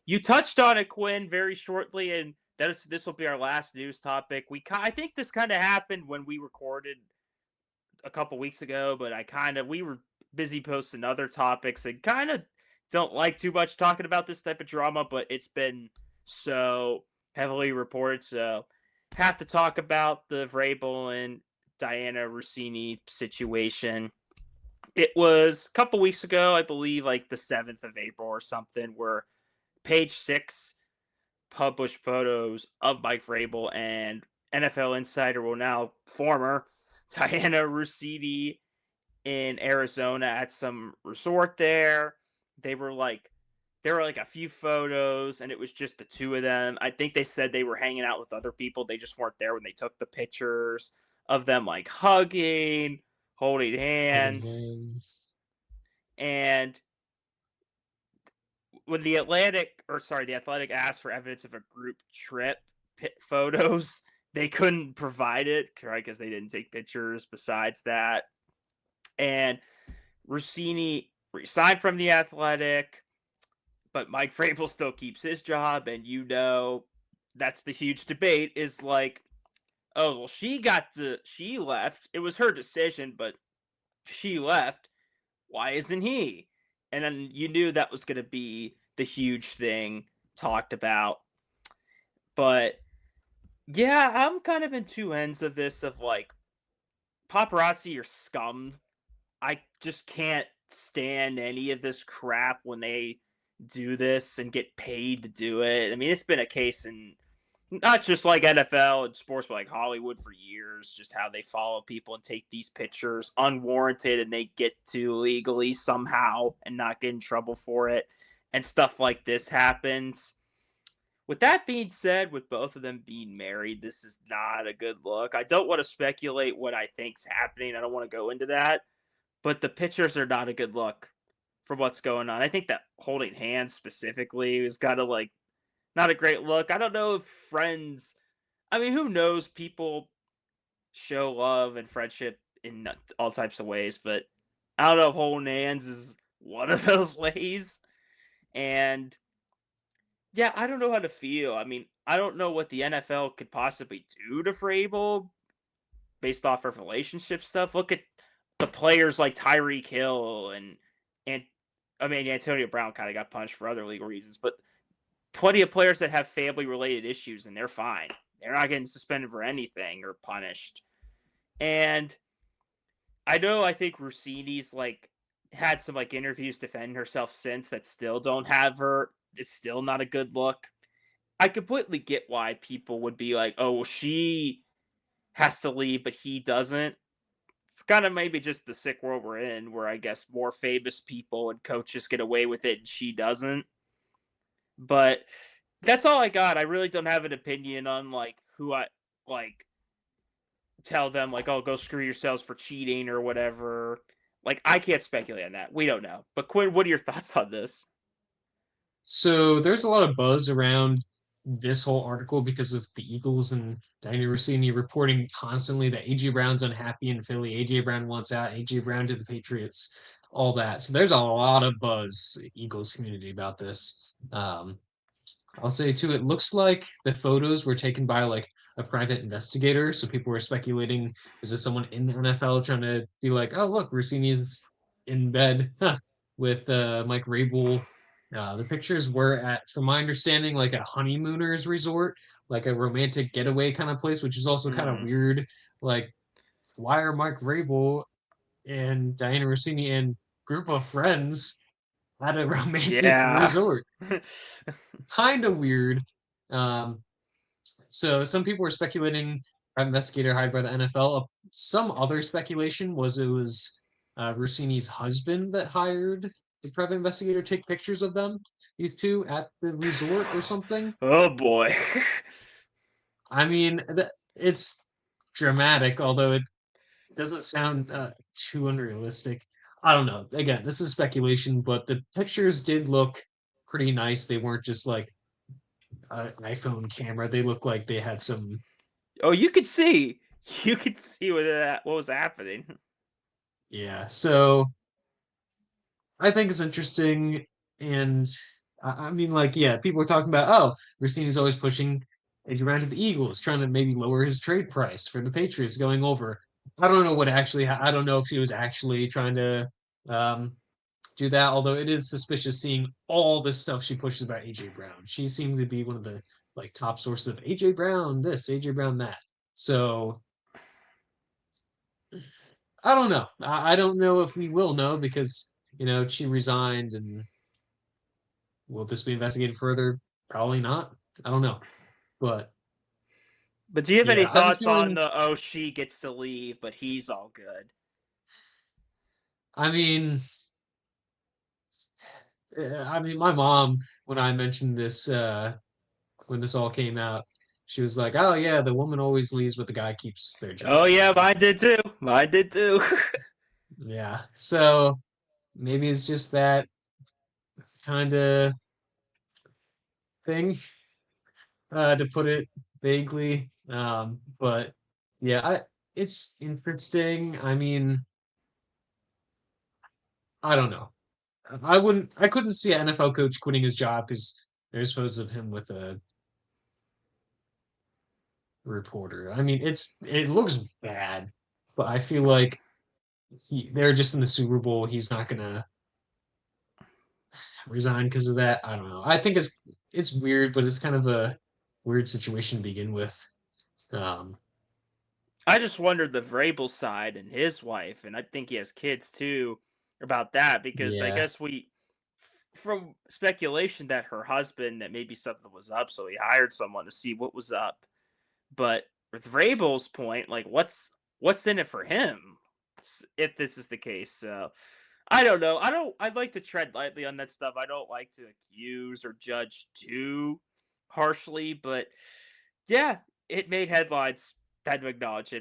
You touched on it, Quinn, very shortly, and this will be our last news topic. I think this kind of happened when we recorded a couple weeks ago, but we were busy posting other topics and kind of don't like too much talking about this type of drama, but it's been so heavily reported, so have to talk about the Vrabel and Diana Russini situation. It was a couple weeks ago, I believe, like the 7th of April or something, where Page Six published photos of Mike Vrabel and NFL Insider, well now former Diana Russini in Arizona at some resort there. They were like there were like a few photos and it was just the two of them. I think they said they were hanging out with other people. They just weren't there when they took the pictures of them like hugging, holding Holding hands. hands. And when the Athletic asked for evidence of a group trip photos, they couldn't provide it, right? Because they didn't take pictures besides that. And Rossini resigned from the Athletic, but Mike Vrabel still keeps his job. And that's the huge debate is like, oh, well, she left. It was her decision, but she left. Why isn't he? And then you knew that was going to be the huge thing talked about. But yeah, I'm kind of in two ends of this of like paparazzi are scum. I just can't stand any of this crap when they do this and get paid to do it. I mean, it's been a case in not just like NFL and sports, but like Hollywood for years, just how they follow people and take these pictures unwarranted and they get to legally somehow and not get in trouble for it. And stuff like this happens. With that being said, with both of them being married, this is not a good look. I don't want to speculate what I think's happening. I don't want to go into that, but the pictures are not a good look for what's going on. I think that holding hands specifically is kind of like not a great look. I don't know if friends. I mean, who knows? People show love and friendship in all types of ways, but I don't know if holding hands is one of those ways. And yeah, I don't know how to feel. I mean, I don't know what the NFL could possibly do to Vrabel based off of relationship stuff. Look at the players like Tyreek Hill and I mean Antonio Brown kind of got punched for other legal reasons, but plenty of players that have family related issues and they're fine. They're not getting suspended for anything or punished. And I think Rossini's like had some like interviews defending herself since that still don't have her. It's still not a good look. I completely get why people would be like, "Oh, well, she has to leave, but he doesn't." It's kind of maybe just the sick world we're in, where I guess more famous people and coaches get away with it and she doesn't. But that's all I got. I really don't have an opinion on like who I like tell them like, "Oh, go screw yourselves for cheating" or whatever. Like I can't speculate on that. We don't know. But Quinn, what are your thoughts on this? So there's a lot of buzz around this whole article because of the Eagles and Diana Rossini reporting constantly that AJ Brown's unhappy in Philly. AJ Brown wants out. AJ Brown to the Patriots. All that. So there's a lot of buzz, Eagles community, about this. I'll say too, it looks like the photos were taken by like a private investigator. So people were speculating, is this someone in the NFL trying to be like, oh look, Rossini's in bed with Mike Vrabel. The pictures were at, from my understanding, like a honeymooners resort, like a romantic getaway kind of place, which is also kind of Hmm. weird. Like, why are Mike Vrabel and Diana Rossini and group of friends at a romantic Yeah. resort? Kind of weird. Um, so some people were speculating private investigator hired by the NFL. Some other speculation was it was Rossini's husband that hired the private investigator to take pictures of them, these two, at the resort or something. Oh boy. I mean, it's dramatic, although it doesn't sound too unrealistic. I don't know. Again, this is speculation, but the pictures did look pretty nice. They weren't just like an iPhone camera. They looked like they had some. Oh, you could see. You could see what was happening. Yeah. So I think it's interesting, and I mean, like, yeah, people are talking about, oh, Russini's always pushing AJ Brown to the Eagles, trying to maybe lower his trade price for the Patriots going over. I don't know what actually, I don't know if he was actually trying to um, do that, although it is suspicious seeing all the stuff she pushes about AJ Brown. She seemed to be one of the like top sources of AJ Brown this, AJ Brown that. So I don't know. I don't know if we will know because she resigned, and will this be investigated further? Probably not. I don't know. But But do you have any yeah, I have a thoughts on feeling. the oh she gets to leave, but he's all good? I mean, I mean, my mom, when I mentioned this, when this all came out, she was like, "Oh yeah, the woman always leaves, but the guy keeps their Oh job." yeah, mine did too. Mine did too. Yeah. So maybe it's just that kind of thing, to put it vaguely. But yeah, it's interesting. I mean, I don't know. I couldn't see an NFL coach quitting his job because there's photos of him with a reporter. I mean, it looks bad, but I feel like they're just in the Super Bowl. He's not gonna resign because of that. I don't know. I think it's weird, but it's kind of a weird situation to begin with. Um, I just wondered the Vrabel side and his wife, and I think he has kids too, about that because I yeah, guess from speculation that her husband that maybe something was up, so he hired someone to see what was up. But with Vrabel's point, like what's in it for him if this is the case? So I don't know. I'd like to tread lightly on that stuff. I don't like to accuse or judge too harshly, but yeah, it made headlines. Had to acknowledge it.